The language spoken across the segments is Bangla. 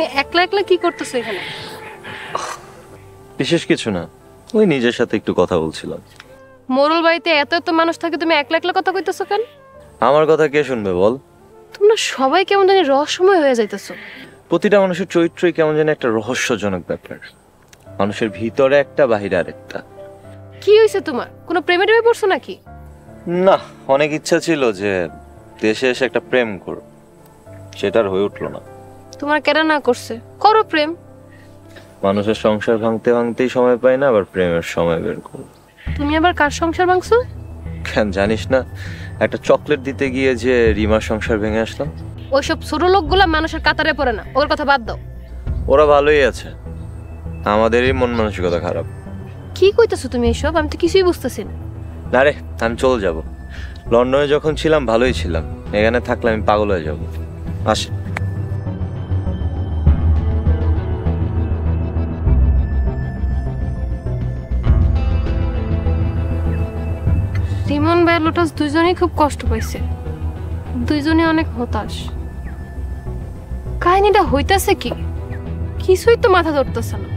তুমি একলা একলা কি করতেছো এখানে? বিশেষ কিছু না, ওই নিজের সাথে একটু কথা বলছিলাম। মোরল বাড়িতে এত এত মানুষ থাকে, তুমি একলা একলা কথা কইতেছো কেন? আমার কথা কে শুনবে বল? তোমরা সবাই কেমন জানি রহস্যময় হয়ে যাইতেছো। প্রতিটা মানুষের চরিত্রই কেমন যেন একটা রহস্যজনক ব্যাপার। মানুষের ভিতরে একটা, বাহিরে আরেকটা। কি হইছে তোমার? কোনো প্রেমে টেমে পড়ছো নাকি? না, অনেক ইচ্ছা ছিল যে দেশে এসে একটা প্রেম করব, সেটার হয়ে উঠলো না। তোমার কেন না করছে? করো প্রেম। মানুষের সংসার ভাঙতে ভাঙতেই সময় পায় না, আবার প্রেমের সময় বের করো। তুমি আবার কার সংসার ভাঙছো? কেন জানিস না? একটা চকলেট দিতে গিয়ে যে রিমার সংসার ভেঙে আসলাম। ওইসব ছোট লোকগুলা মানুষের কাতারে পড়ে না, ওর কথা বাদ দাও। ওরা ভালোই আছে, আমাদেরই মন মানসিকতা খারাপ। কি কইতেছো তুমি এইসব? আমি তো কিছুই বুঝতেছি না। না রে, আমি চলে যাব। লন্ডনে যখন ছিলাম ভালোই ছিলাম, এখানে থাকলে আমি পাগল হয়ে যাব। আসি। রিমন ভাই লোটাস দুইজনেই খুব কষ্ট পাইছে, দুইজনে অনেক হতাশ। কাহিনীটা হইতাছে কি? কিছুই তো মাথা ধরতেছে না,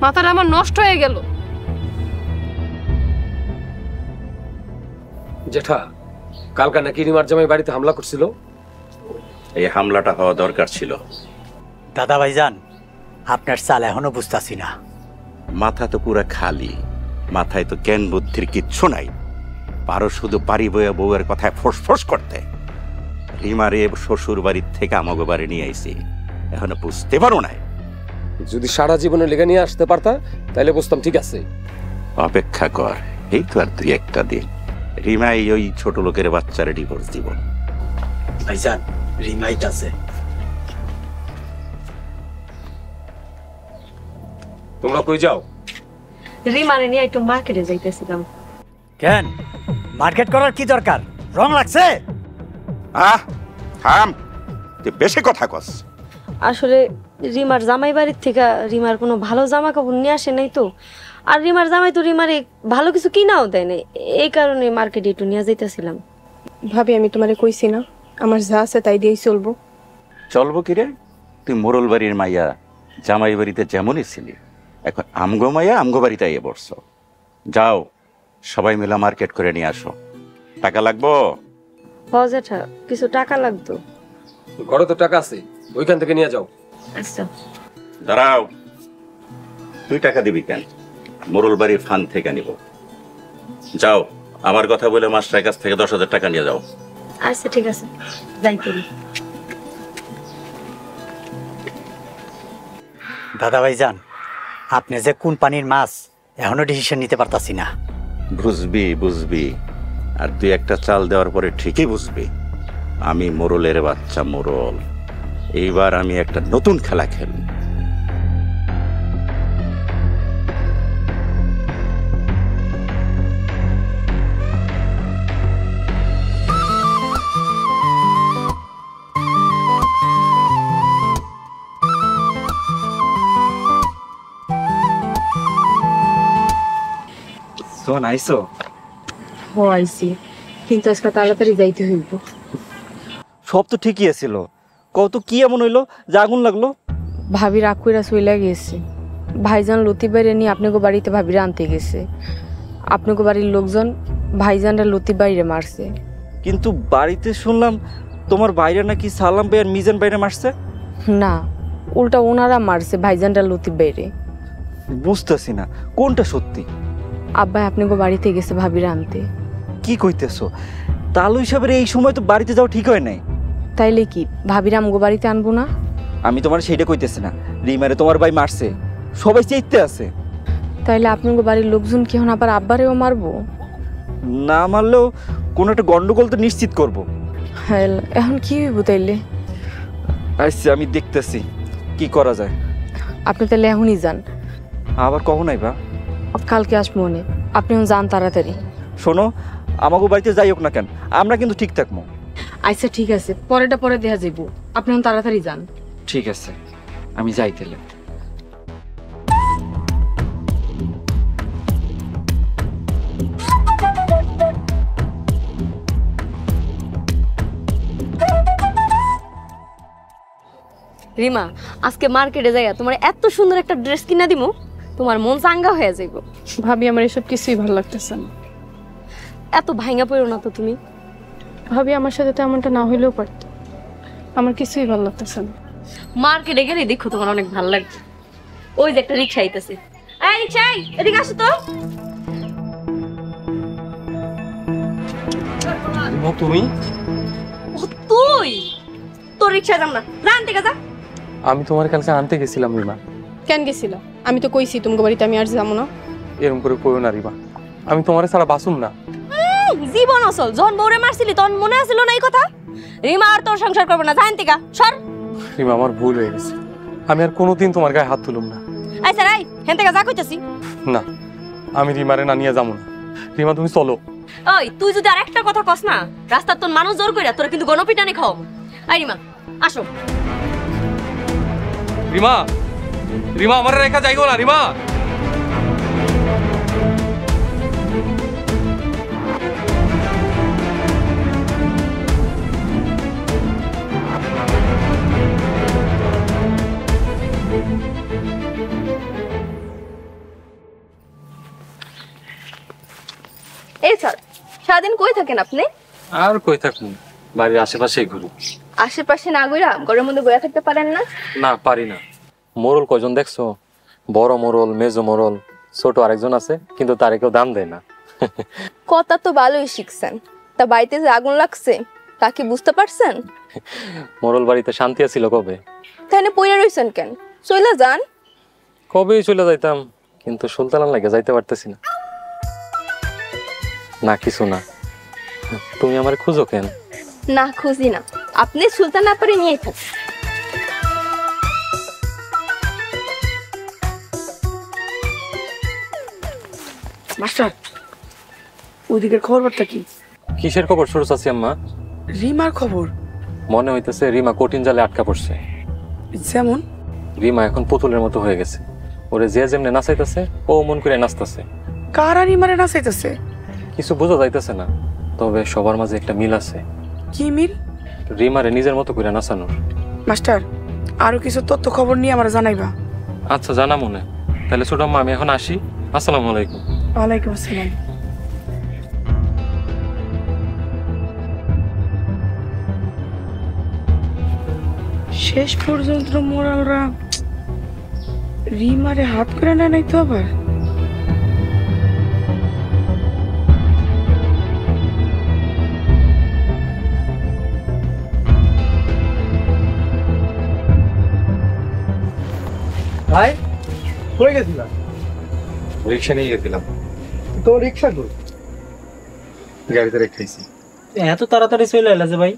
মাথাটা আমার নষ্ট হয়ে গেল। জেঠা, কালকা নাকি রিমার জামাই বাড়িতে হামলা করছিল? এই হামলাটা হওয়া দরকার ছিল। দাদা ভাইজান, আপনার চাল এখনো বুঝতাছি না। মাথা তো পুরা খালি, মাথায় তো জ্ঞান বুদ্ধির কিচ্ছু নাই। পারো শুধু পারি বইয়া বউয়ের কথায় ফোঁস করতে। রিমারে শ্বশুর বাড়ির থেকে আমাকে বাড়ি নিয়ে আইছি, এখনো বুঝতে পারো নাই। যদি সারা জীবনে লেগে নিয়ে আসতে পারতা তাহলে বুঝতাম, ঠিক আছে। অপেক্ষা কর, এই তো আর 2-1টা দিন। রিমাই ওই ছোট লোকের বাচ্চারে ডিভোর্স দিব। ভাইজান, রিমাইট আছে। তোমরা কই যাও? রিমারে নিয়ে একটু মার্কেটে যাইতেছিলাম। কেন, মার্কেট করার কি দরকার? রং লাগছে? থাম, তুই বেশি কথা কস। আসলে রিমার জামাই বাড়ির থেকে রিমার কোনো ভালো জামা কাপড় নিয়ে আসে নাই তো, আর রিমার জামাই তো রিমারে ভালো কিছু কিনাও দেয় নাই, এই কারণে মার্কেটে একটু নিয়ে যাইতেছিলাম। ভাবি, আমি তোমারে কইছি না আমার যা আছে তাই দিয়েই চলবো? চলবো কিরে? তুই মোরল বাড়ির মাইয়া, জামাই বাড়িতে যেমনই ছিলি, এখন আমগো মাইয়া আমগো বাড়িতে এ বসছ। যাও, সবাই মিলে মার্কেট করে নিয়ে আসো। টাকা লাগবো? জেঠা, কিছু টাকা লাগতো। ঘরে তো টাকা আছে, ওইখান থেকে নিয়ে যাও। আচ্ছা। দাঁড়াও, তুই টাকা দিবি কেন? মোরল বাড়ির ফান্ড থেকে নিব। যাও, আমার কথা বলে মাস্টারের কাছ থেকে 10,000 টাকা নিয়ে যাও। আচ্ছা ঠিক আছে, যাই করি। দাদা ভাইজান, আপনি যে কোন পানির মাছ এখনো ডিসিশন নিতে পারতাছি না। বুঝবি, আর 2-1টা চাল দেওয়ার পরে ঠিকই বুঝবি। আমি মোরলের বাচ্চা মোরল, এইবার আমি একটা নতুন খেলা খেলব। শোন, আইসো? আইসি, কিন্তু আজকে তাড়াতাড়ি যাইতে হইব। সব তো ঠিকই আছিল, কত কি এমন হইলো যে আগুন লাগলো? ভাবি রাগ কইরা চইলা গেছে। ভাইজান লতি বাইরে নিয়ে আপনাকে বাড়িতে ভাবিরা আনতে গেছে। আপনাকে বাড়ির লোকজন ভাইজানরা লতি বাইরে মারছে। কিন্তু বাড়িতে শুনলাম তোমার বাইরে নাকি সালাম ভাই আর মিজান বাইরে মারছে। না, উল্টা ওনারা মারছে ভাইজানরা লতি বাইরে। বুঝতেছি না কোনটা সত্যি। আব্বাই আপনাকে বাড়িতে গেছে ভাবিরা আনতে। কি কইতেছো? তালু হিসাবে এই সময় তো বাড়িতে যাওয়া ঠিক হয় নাই। তাইলে কি ভাবিরা আমগো বাড়িতে আনবো না? আমি তোমার সেইটা কইতেছি না, রিমারে তোমার ভাই মারছে, সবাই চাইতে আছে। তাইলে আপনাকে বাড়ির লোকজন কি এখন আবার আব্বারেও মারবো? না মারলেও কোনো একটা গন্ডগোল তো নিশ্চিত করব। হ্যাঁ, এখন কি হইব তাইলে? আচ্ছা, আমি দেখতেছি কি করা যায়। আপনি তাহলে এখনই যান। আবার কখন আইবা? কালকে আসবো মনে। আপনি এখন যান তাড়াতাড়ি। শোনো, আমাকে বাড়িতে যাই হোক না কেন, আমরা কিন্তু ঠিক থাকবো। আচ্ছা ঠিক আছে, পরেটা পরে দেখা যাইব। আপনি এখন তাড়াতাড়ি যান। ঠিক আছে, আমি যাই তাহলে। রিমা আজকে মার্কেটে যাইয়া তোমার এত সুন্দর একটা ড্রেস কিনা দিমু তোমার মন চাঙ্গা হয়ে যাইব। ভাবি আমার এসব কিছুই ভালো লাগতেছে না। এত ভাঙা পড়ো না তো তুমি। ভাবি আমার সাথে তো এমনটা না হইলেও পারত, আমার কিছুই ভালো লাগতেছে না। মার্কেটে গেলে দেখো তোমার অনেক ভালো লাগবে। ওই যে একটা রিক্সা আইতাছে, এই রিক্সা এদিকে আসো তো। তুমি ও তুই তোর রিক্সা যাম না, রান থেকে যা। আমি তোমার কাছে আনতে গেছিলাম রিমা। কেন গেছিল? আমি তো কইছি তোমাকে বাড়িতে আমি আর যাবো না। এরকম করে কইও না রিমা, আমি তোমার ছাড়া বাসুম না। জীবন আসল যখন বউরে মারছিলি তখন মনে আছিল না এই কথা? রিমা আর তোর সংসার করবে না, জান থেকে সর। রিমা আমার ভুল হয়ে গেছে, আমি আর কোনোদিন তোমার গায়ে হাত তুলুম না। আচ্ছা রাই হেন থেকে যা কইতাছি। না আমি রিমারে না নিয়ে যাবো না। রিমা তুমি চলো। ওই তুই যদি আর একটা কথা কস না, রাস্তার তোর মানুষ জোর কইরা তোর কিন্তু গণপিটানি খাও। আই রিমা আসো। রিমা, রিমা আমার রেখা যাইগো না রিমা। এই স্যার, সারাদিন কই থাকেন আপনি? আর কই থাকুন, বাড়ির আশেপাশেই ঘুরি। আশেপাশে না ঘুরা ঘরের মধ্যে বসে থাকতে পারেন না? না পারি না। মোরল কয়জন দেখছো? বড় মোরল, মেজো মোরল, ছোট আরেকজন আছে, কিন্তু তারে কেউ দাম দেয় না। কথা তো ভালোই শিখছেন, তা বাড়িতে যে আগুন লাগছে তা কি বুঝতে পারছেন? মোরল বাড়িতে শান্তি আছিল কবে? তাহলে পইরা রইছেন কেন? চলে যান। কবেই চলে যাইতাম, কিন্তু সুলতান লাগে যাইতে পারতেছি না। না কিছু না, তুমি আমার খুঁজো কেন? না খুঁজি না, আপনি সুলতান আপারে নিয়েই থাকেন। মাস্টার, ওদিকের খবরটা কি? কিসের খবর ছোট চাচি আম্মা? রিমার খবর। মনে হইতেছে রিমা কঠিন জালে আটকা পড়ছে। যেমন? রিমা এখন পুতুলের মতো হয়ে গেছে, ওরে যে যেমনে নাচাইতেছে ও মন করে নাচতেছে। কারা রিমারে নাচাইতেছে? কিছু বোঝা যাইতেছে না, তবে সবার মাঝে একটা মিল আছে। কি মিল? রিমারে নিজের মতো করে নাচানোর। মাস্টার, আরো কিছু তথ্য খবর নিয়ে আমরা জানাইবা। আচ্ছা জানা মনে। তাহলে ছোট আম্মা আমি এখন আসি। আসসালামু আলাইকুম। ওয়ালাইকুম আসসালাম। শেষ পর্যন্ত মোরালরা রিমারে হাত করে নেয় নাই তো আবার? ভাই কই গেছিলাম? রিক্সা নিয়ে গেছিলাম। তো রিক্সা কই? গাড়িতে রেখেছি। এত তাড়াতাড়ি চলে এলা যে ভাই?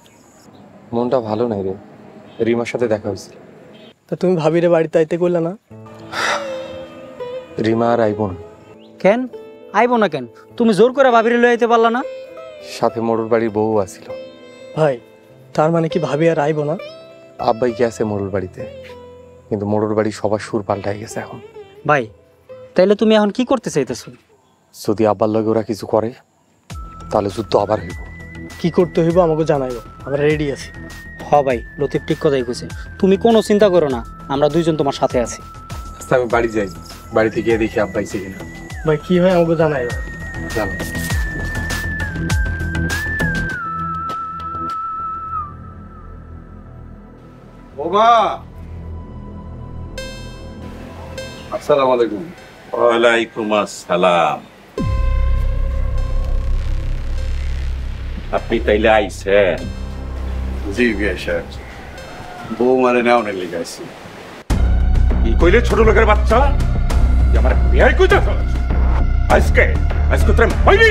মনটা ভালো নাই রে, রিমার সাথে দেখা হয়েছে। তা তুমি ভাবিরে বাড়িতে আইতে কইলা না? রিমা আর আইব না। কেন আইব না কেন? তুমি জোর করে ভাবিরে লই আইতে পারলা না? সাথে মোড়ল বাড়ির বউ আসিল। ভাই তার মানে কি ভাবি আর আইব না? আব্বাই কি আছে মোড়ল বাড়িতে, কিন্তু মোড়ল বাড়ি সবার সুর পাল্টাই গেছে এখন। ভাই তাইলে তুমি এখন কি করতে চাইতেছো? যদি আব্বার লগে ওরা কিছু করে তাহলে যুদ্ধ আবার হইব। কি করতে হইব আমাকে জানাইও, আমরা রেডি আছি। হ ভাই, লতিফ ঠিক কথাই কইছে। তুমি কোনো চিন্তা করো না, আমরা দুইজন তোমার সাথে আছি। আচ্ছা আমি বাড়ি যাই, বাড়িতে গিয়ে দেখি আব্বাই সে কিনা। ভাই কি হয় আমাকে জানাইও। জানো ওমা, আসসালামু আলাইকুম। ওয়ালাইকুম আসসালাম। আপনি তাইলে আইছেন? জি বিয়া সাহেব, বউ মানে নেওয়ানের লেগে আইছি। কি কইলে ছোট লোকের বাচ্চা? আমার বিয়াই কইতাছ? আজকে আজকে তোর হইলি